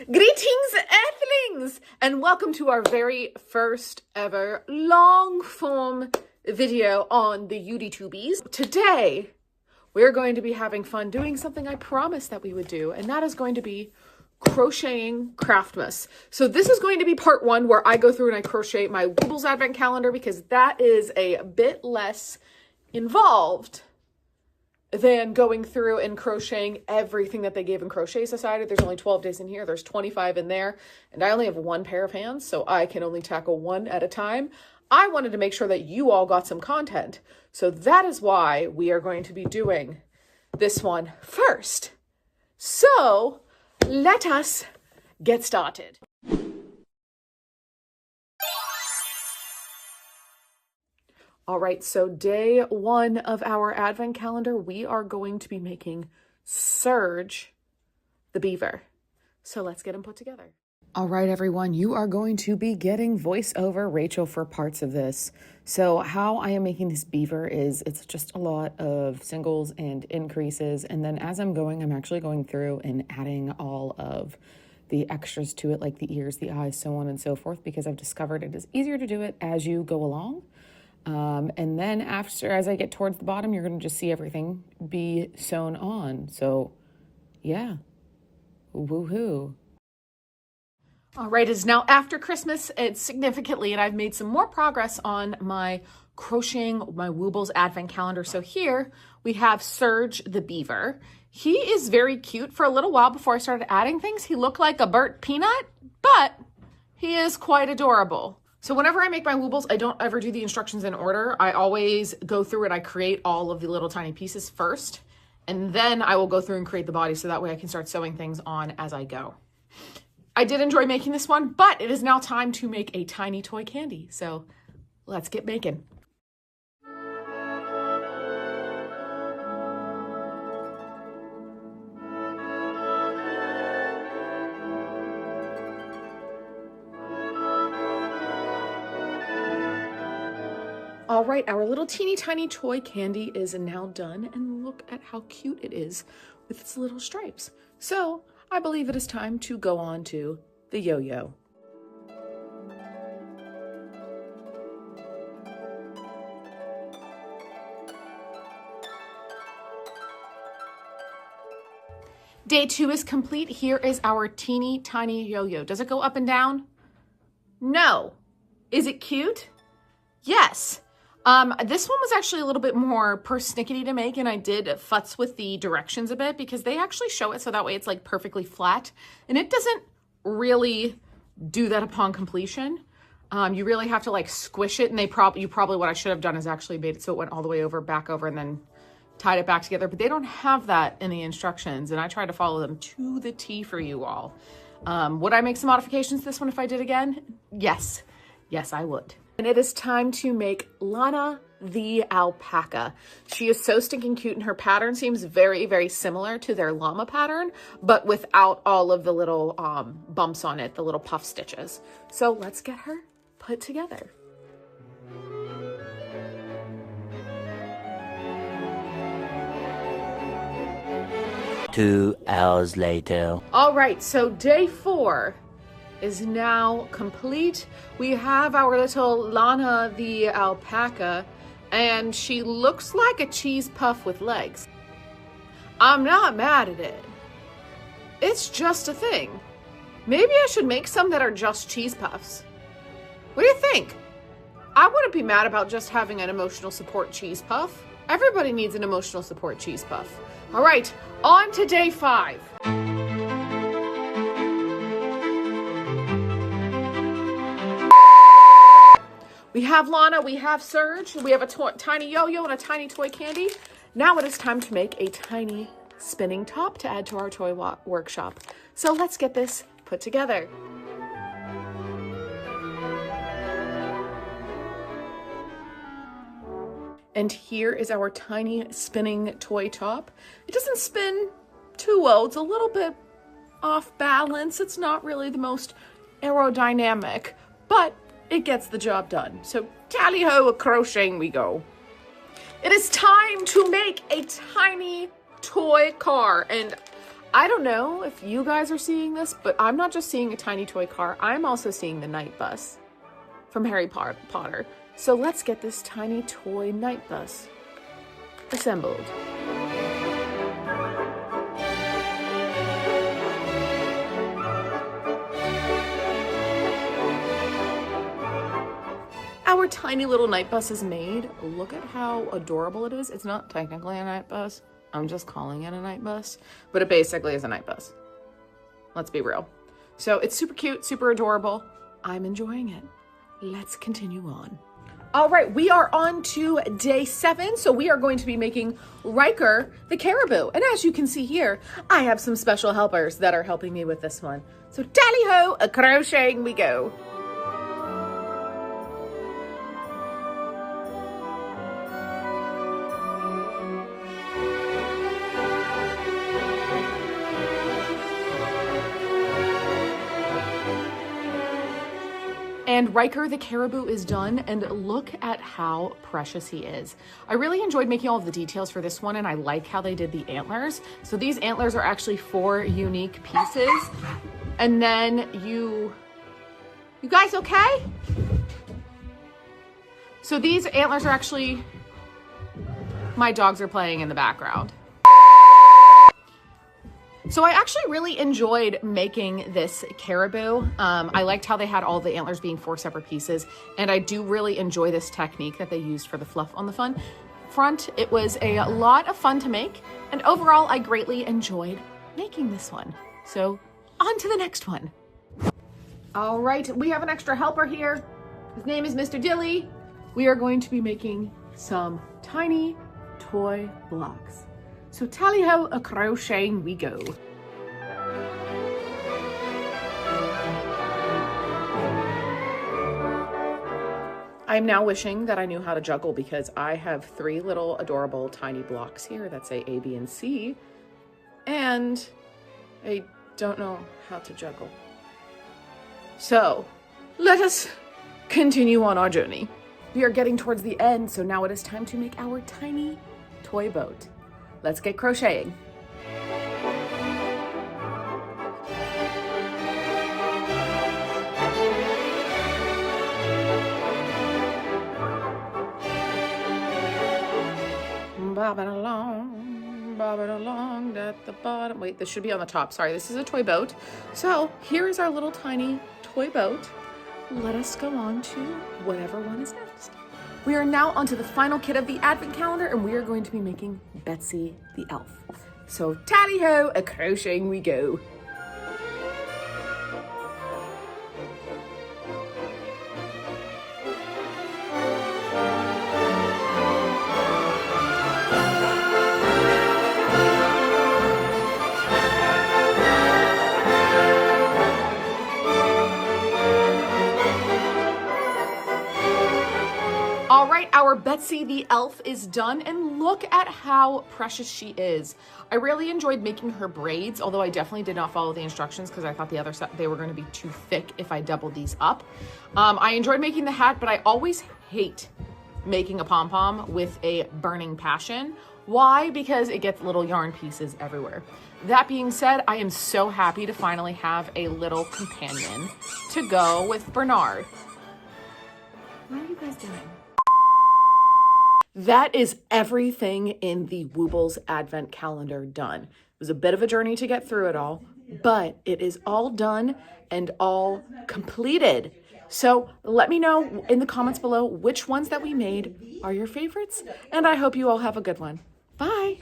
Greetings, Earthlings, and welcome to our very first ever long form video on the YouTubies. Today, we're going to be having fun doing something I promised that we would do, and that is going to be crocheting Craftmas. So this is going to be part one where I go through and I crochet my Woobles advent calendar because that is a bit less involved than going through and crocheting everything that they gave in Crochet Society. There's only 12 days in here. There's 25 in there. And I only have one pair of hands, so I can only tackle one at a time. I wanted to make sure that you all got some content. So that is why we are going to be doing this one first. So let us get started. All right, so day one of our advent calendar, we are going to be making Surge the beaver. So let's get him put together. All right, everyone, you are going to be getting voiceover Rachel for parts of this. So how I am making this beaver is it's just a lot of singles and increases. And then as I'm going, I'm actually going through and adding all of the extras to it, like the ears, the eyes, so on and so forth, because I've discovered it is easier to do it as you go along. And then as I get towards the bottom, you're going to just see everything be sewn on. So yeah, woohoo. All right, it's now after Christmas. It's significantly, and I've made some more progress on my crocheting my Woobles advent calendar. So here we have Surge the beaver. He is very cute. For a little while before I started adding things, he looked like a burnt peanut, but he is quite adorable. So whenever I make my Woobles, I don't ever do the instructions in order. I always go through and I create all of the little tiny pieces first, and then I will go through and create the body so that way I can start sewing things on as I go. I did enjoy making this one, but it is now time to make a tiny toy candy. So let's get making. All right, our little teeny tiny toy candy is now done, and look at how cute it is with its little stripes. So I believe it is time to go on to the yo-yo. Day two is complete. Here is our teeny tiny yo-yo. Does it go up and down? No. Is it cute? Yes. This one was actually a little bit more persnickety to make, and I did futz with the directions a bit because they actually show it so that way it's like perfectly flat, and it doesn't really do that upon completion. You really have to like squish it, and what I should have done is actually made it so it went all the way over, back over, and then tied it back together, but they don't have that in the instructions, and I tried to follow them to the T for you all. Would I make some modifications to this one if I did again? Yes. Yes, I would. And it is time to make Lana the alpaca. She is so stinking cute, and her pattern seems very, very similar to their llama pattern, but without all of the little bumps on it, the little puff stitches. So let's get her put together. Two hours later. All right, so day four is now complete. We have our little Lana the alpaca, and she looks like a cheese puff with legs. I'm not mad at it. It's just a thing. Maybe I should make some that are just cheese puffs. What do you think? I wouldn't be mad about just having an emotional support cheese puff. Everybody needs an emotional support cheese puff. All right, on to day five. We have Lana, we have Surge, we have a tiny yo-yo and a tiny toy candy. Now it is time to make a tiny spinning top to add to our toy workshop. So let's get this put together. And here is our tiny spinning toy top. It doesn't spin too well. It's a little bit off balance. It's not really the most aerodynamic, but it gets the job done. So tally-ho, crocheting we go. It is time to make a tiny toy car, and I don't know if you guys are seeing this, but I'm not just seeing a tiny toy car. I'm also seeing the night bus from Harry Potter. So let's get this tiny toy night bus assembled. Our tiny little night bus is made. Look at how adorable it is. It's not technically a night bus. I'm just calling it a night bus, but it basically is a night bus. Let's be real. So it's super cute, super adorable. I'm enjoying it. Let's continue on. All right, we are on to day 7. So we are going to be making Riker the caribou. And as you can see here, I have some special helpers that are helping me with this one. So tally-ho, a crocheting we go. And Riker the caribou is done, and look at how precious he is. I really enjoyed making all of the details for this one, and I like how they did the antlers. So these antlers are actually 4 unique pieces. And then you guys okay? So these antlers are actually, my dogs are playing in the background. So I actually really enjoyed making this caribou. I liked how they had all the antlers being 4 separate pieces, and I do really enjoy this technique that they used for the fluff on the front. It was a lot of fun to make, and overall I greatly enjoyed making this one. So on to the next one. All right, we have an extra helper here. His name is Mr. Dilly. We are going to be making some tiny toy blocks. So tally-ho, a crocheting we go. I'm now wishing that I knew how to juggle because I have 3 little adorable tiny blocks here that say A, B, and C, and I don't know how to juggle. So let us continue on our journey. We are getting towards the end, so now it is time to make our tiny toy boat. Let's get crocheting. Bob it along at the bottom. Wait, this should be on the top. Sorry, this is a toy boat. So here is our little tiny toy boat. Let us go on to whatever one is next. We are now onto the final kit of the advent calendar, and we are going to be making Betsy the elf. So tally-ho, a crocheting we go. All right, our Betsy the elf is done, and look at how precious she is. I really enjoyed making her braids, although I definitely did not follow the instructions because I thought the other side, they were going to be too thick if I doubled these up. I enjoyed making the hat, but I always hate making a pom-pom with a burning passion. Why? Because it gets little yarn pieces everywhere. That being said, I am so happy to finally have a little companion to go with Bernard. What are you guys doing? That is everything in the Woobles Advent Calendar done. It was a bit of a journey to get through it all, but it is all done and all completed. So let me know in the comments below which ones that we made are your favorites, and I hope you all have a good one. Bye!